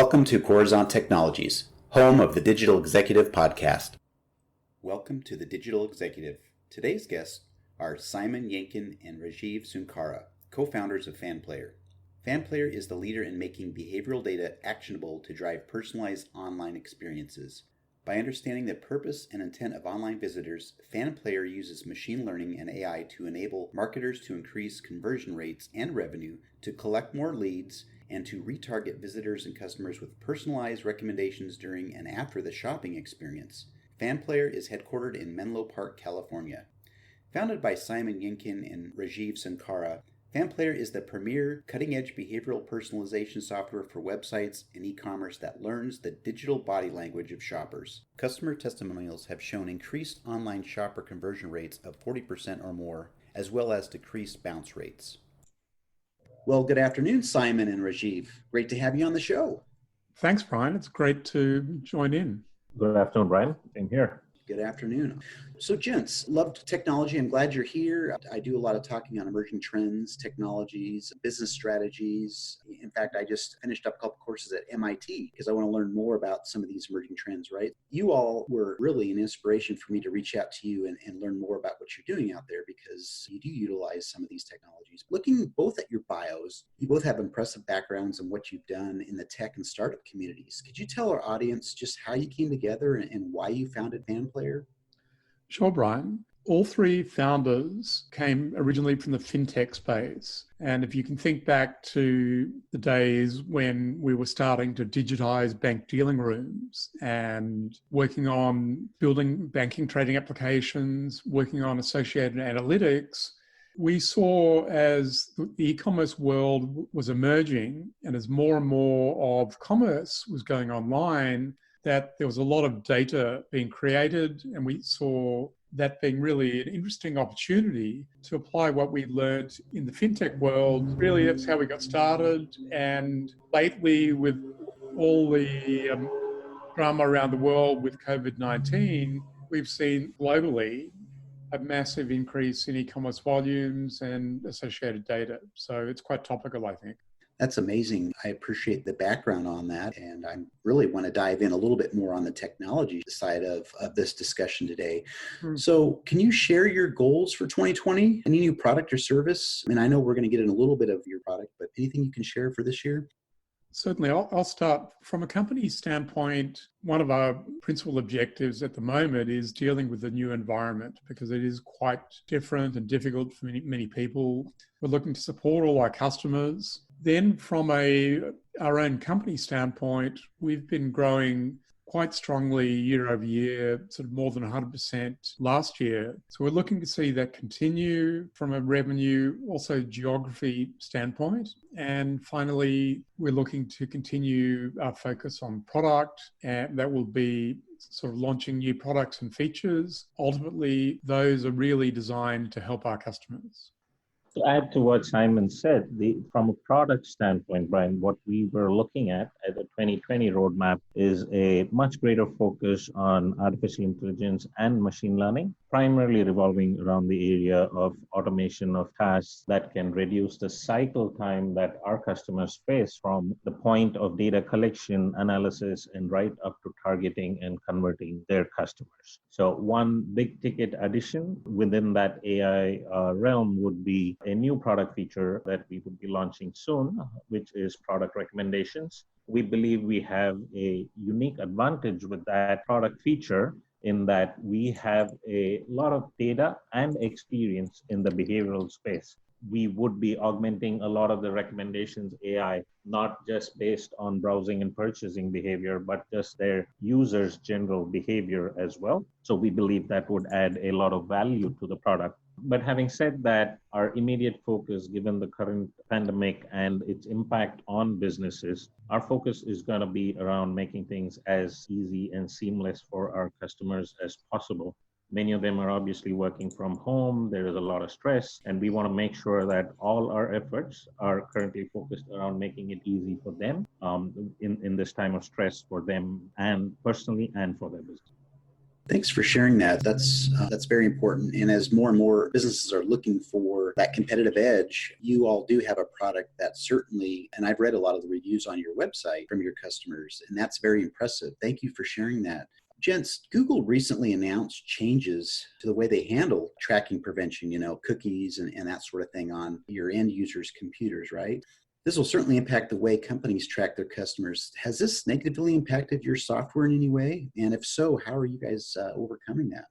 Welcome to Coruzant Technologies, home of the Digital Executive Podcast. Welcome to the Digital Executive. Today's guests are Simon Yencken and Rajiv Sunkara, co-founders of Fanplayr. Fanplayr is the leader in making behavioral data actionable to drive personalized online experiences. By understanding the purpose and intent of online visitors, Fanplayr uses machine learning and AI to enable marketers to increase conversion rates and revenue, to collect more leads, and to retarget visitors and customers with personalized recommendations during and after the shopping experience. Fanplayr is headquartered in Menlo Park, California. Founded by Simon Yencken and Rajiv Sunkara, Fanplayr is the premier cutting-edge behavioral personalization software for websites and e-commerce that learns the digital body language of shoppers. Customer testimonials have shown increased online shopper conversion rates of 40% or more, as well as decreased bounce rates. Well, good afternoon, Simon and Rajiv. Great to have you on the show. Thanks, Brian. It's great to join in. Good afternoon, Brian. Same here. Good afternoon. So, gents, loved technology. I'm glad you're here. I do a lot of talking on emerging trends, technologies, business strategies. In fact, I just finished up a couple courses at MIT because I want to learn more about some of these emerging trends, right? You all were really an inspiration for me to reach out to you and learn more about what you're doing out there because you do utilize some of these technologies. Looking both at your bios, you both have impressive backgrounds in what you've done in the tech and startup communities. Could you tell our audience just how you came together and why you founded Fanplayr? Sure, Brian. All three founders came originally from the fintech space. And if you can think back to the days when we were starting to digitize bank dealing rooms and working on building banking trading applications, working on associated analytics, we saw as the e-commerce world was emerging and as more and more of commerce was going online, that there was a lot of data being created, and we saw that being really an interesting opportunity to apply what we learned in the fintech world. Really, that's how we got started. And lately, with all the drama around the world with COVID-19, we've seen globally a massive increase in e-commerce volumes and associated data. So it's quite topical, I think. That's amazing. I appreciate the background on that. And I really want to dive in a little bit more on the technology side of this discussion today. So can you share your goals for 2020? Any new product or service? I mean, I know we're going to get in a little bit of your product, but anything you can share for this year? Certainly. I'll start. From a company standpoint, one of our principal objectives at the moment is dealing with the new environment because it is quite different and difficult for many people. We're looking to support all our customers. Then from our own company standpoint, we've been growing quite strongly year over year, sort of more than 100% last year. So we're looking to see that continue from a revenue, also geography standpoint. And finally, we're looking to continue our focus on product, and that will be sort of launching new products and features. Ultimately, those are really designed to help our customers. To add to what Simon said, from a product standpoint, Brian, what we were looking at the 2020 roadmap is a much greater focus on artificial intelligence and machine learning, primarily revolving around the area of automation of tasks that can reduce the cycle time that our customers face from the point of data collection, analysis, and right up to targeting and converting their customers. So one big ticket addition within that AI realm would be a new product feature that we would be launching soon, which is product recommendations. We believe we have a unique advantage with that product feature in that we have a lot of data and experience in the behavioral space. We would be augmenting a lot of the recommendations AI, not just based on browsing and purchasing behavior, but just their users' general behavior as well. So we believe that would add a lot of value to the product. But having said that, our immediate focus, given the current pandemic and its impact on businesses, our focus is going to be around making things as easy and seamless for our customers as possible. Many of them are obviously working from home. There is a lot of stress, and we want to make sure that all our efforts are currently focused around making it easy for them in this time of stress for them and personally and for their business. Thanks for sharing that. That's very important. And as more and more businesses are looking for that competitive edge, you all do have a product that certainly, and I've read a lot of the reviews on your website from your customers, and that's very impressive. Thank you for sharing that. Gents, Google recently announced changes to the way they handle tracking prevention, cookies and that sort of thing on your end users' computers, right? This will certainly impact the way companies track their customers. Has this negatively impacted your software in any way? And if so, how are you guys overcoming that?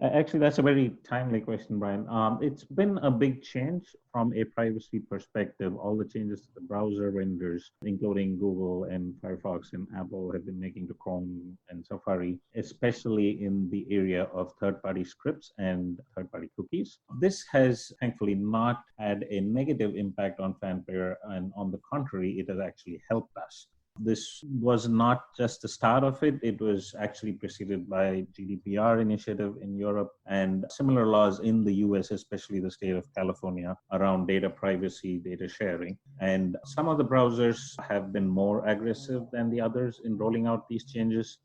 Actually, that's a very timely question, Brian. It's been a big change from a privacy perspective. All the changes to the browser vendors, including Google and Firefox and Apple, have been making to Chrome and Safari, especially in the area of third-party scripts and third-party cookies. This has thankfully not had a negative impact on Fanplayr, and on the contrary, it has actually helped us. This was not just the start of it. It was actually preceded by GDPR initiative in Europe and similar laws in the US, especially the state of California, around data privacy, data sharing. And some of the browsers have been more aggressive than the others in rolling out these changes.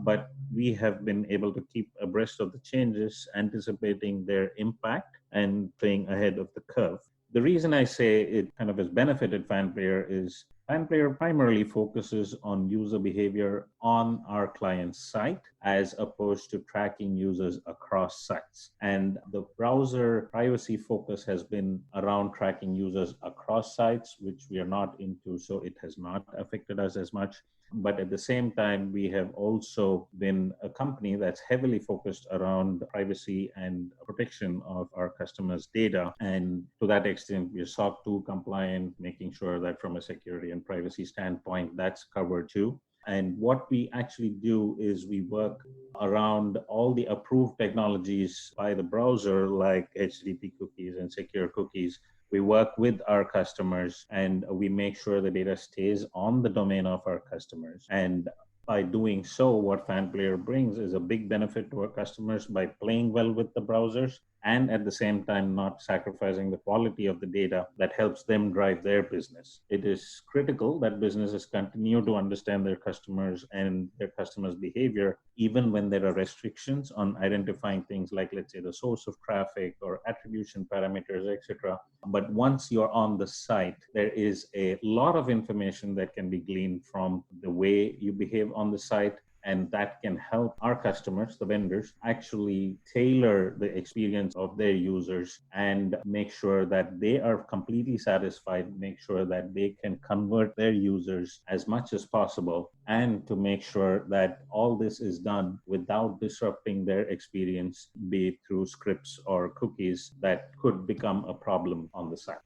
But we have been able to keep abreast of the changes, anticipating their impact and staying ahead of the curve. The reason I say it kind of has benefited Fanplayr is Fanplayr primarily focuses on user behavior on our client's site as opposed to tracking users across sites. And the browser privacy focus has been around tracking users across sites, which we are not into, so it has not affected us as much. But at the same time, we have also been a company that's heavily focused around privacy and protection of our customers' data. And to that extent, we are SOC 2 compliant, making sure that from a security and privacy standpoint, that's covered too. And what we actually do is we work around all the approved technologies by the browser, like HTTP cookies and secure cookies. We work with our customers and we make sure the data stays on the domain of our customers. And by doing so, what Fanplayr brings is a big benefit to our customers by playing well with the browsers and at the same time not sacrificing the quality of the data that helps them drive their business. It is critical that businesses continue to understand their customers and their customers' behavior, even when there are restrictions on identifying things like, let's say, the source of traffic or attribution parameters, etc. But once you're on the site, there is a lot of information that can be gleaned from the way you behave on the site. And that can help our customers, the vendors, actually tailor the experience of their users and make sure that they are completely satisfied, make sure that they can convert their users as much as possible, and to make sure that all this is done without disrupting their experience, be it through scripts or cookies that could become a problem on the site.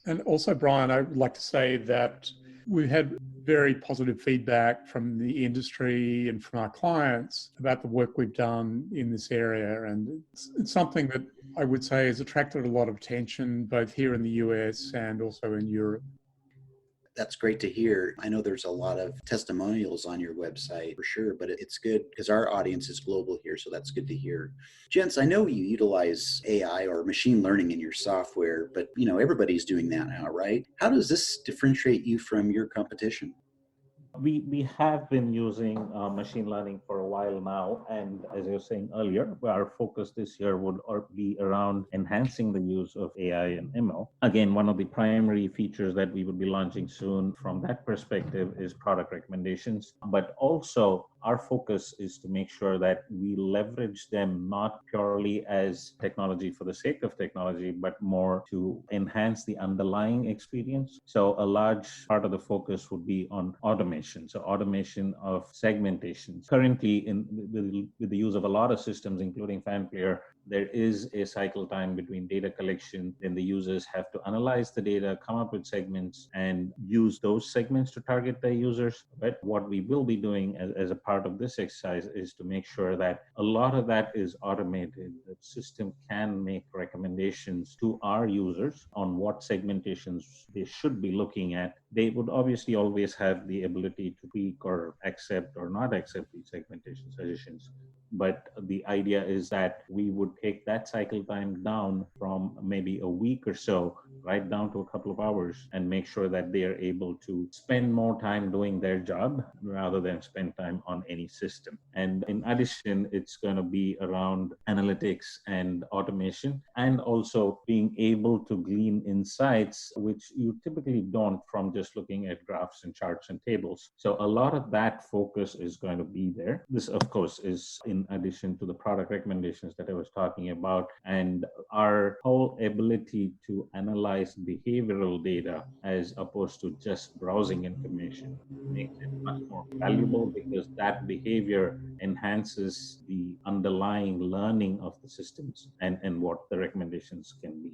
And also, Brian, I would like to say that we've had very positive feedback from the industry and from our clients about the work we've done in this area. And it's something that I would say has attracted a lot of attention, both here in the US and also in Europe. That's great to hear. I know there's a lot of testimonials on your website for sure, but it's good because our audience is global here, so that's good to hear. Gents, I know you utilize AI or machine learning in your software, but everybody's doing that now, right? How does this differentiate you from your competition? We have been using machine learning for a while now, and as I was saying earlier, our focus this year would be around enhancing the use of AI and ML. Again, one of the primary features that we would be launching soon from that perspective is product recommendations, but also our focus is to make sure that we leverage them not purely as technology for the sake of technology, but more to enhance the underlying experience. So a large part of the focus would be on automation. So automation of segmentation. Currently, with the use of a lot of systems, including Fanplayr, there is a cycle time between data collection. Then the users have to analyze the data, come up with segments, and use those segments to target their users. But what we will be doing as a part of this exercise is to make sure that a lot of that is automated. The system can make recommendations to our users on what segmentations they should be looking at They would obviously always have the ability to tweak or accept or not accept these segmentation suggestions. But the idea is that we would take that cycle time down from maybe a week or so, right down to a couple of hours, and make sure that they are able to spend more time doing their job rather than spend time on any system. And in addition, it's going to be around analytics and automation, and also being able to glean insights, which you typically don't from just looking at graphs and charts and tables. So a lot of that focus is going to be there. This, of course, is in addition to the product recommendations that I was talking about, and our whole ability to analyze behavioral data as opposed to just browsing information makes it much more valuable, because that behavior enhances the underlying learning of the systems and what the recommendations can be.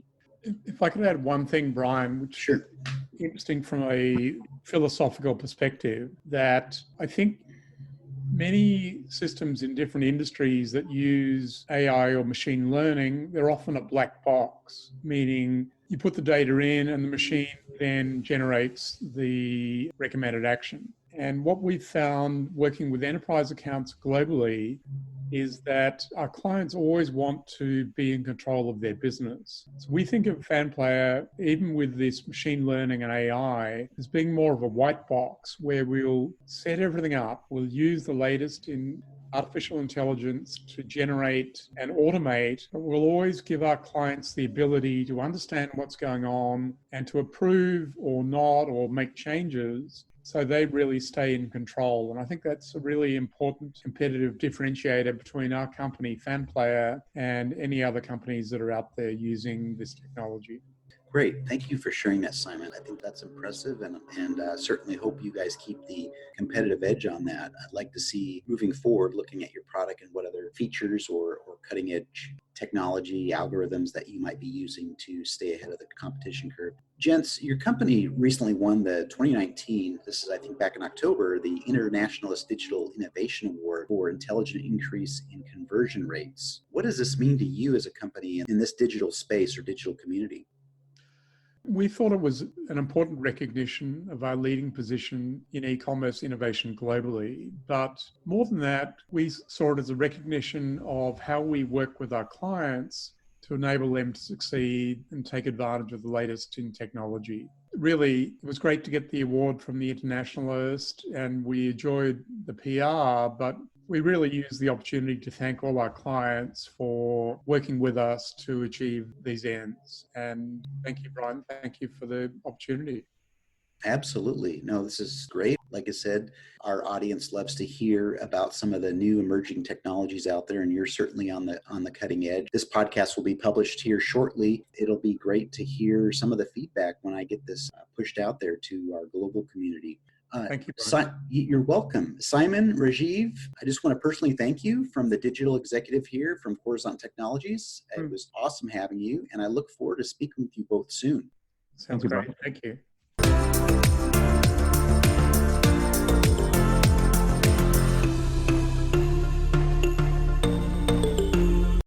If I could add one thing, Brian, which Sure. is interesting from a philosophical perspective, that I think many systems in different industries that use AI or machine learning, they're often a black box, meaning you put the data in and the machine then generates the recommended action. And what we've found working with enterprise accounts globally is that our clients always want to be in control of their business. So we think of Fanplayr, even with this machine learning and AI, as being more of a white box where we'll set everything up. We'll use the latest in artificial intelligence to generate and automate, but we'll always give our clients the ability to understand what's going on and to approve or not or make changes, so they really stay in control. And I think that's a really important competitive differentiator between our company, Fanplayr, and any other companies that are out there using this technology. Great. Thank you for sharing that, Simon. I think that's impressive, and certainly hope you guys keep the competitive edge on that. I'd like to see moving forward, looking at your product and what other features or cutting edge technology algorithms that you might be using to stay ahead of the competition curve. Gents, your company recently won the 2019, this is I think back in October, the Internationalist Digital Innovation Award for intelligent increase in conversion rates. What does this mean to you as a company in this digital space or digital community? We thought it was an important recognition of our leading position in e-commerce innovation globally. But more than that, we saw it as a recognition of how we work with our clients to enable them to succeed and take advantage of the latest in technology. Really, it was great to get the award from the Internationalist, and we enjoyed the PR, but we really use the opportunity to thank all our clients for working with us to achieve these ends. And thank you, Brian. Thank you for the opportunity. Absolutely. No, this is great. Like I said, our audience loves to hear about some of the new emerging technologies out there, and you're certainly on the cutting edge. This podcast will be published here shortly. It'll be great to hear some of the feedback when I get this pushed out there to our global community. Thank you, Brian. You're welcome. Simon, Rajiv, I just want to personally thank you from the digital executive here from Coruzant Technologies. It was awesome having you, and I look forward to speaking with you both soon. Sounds great. Thank you.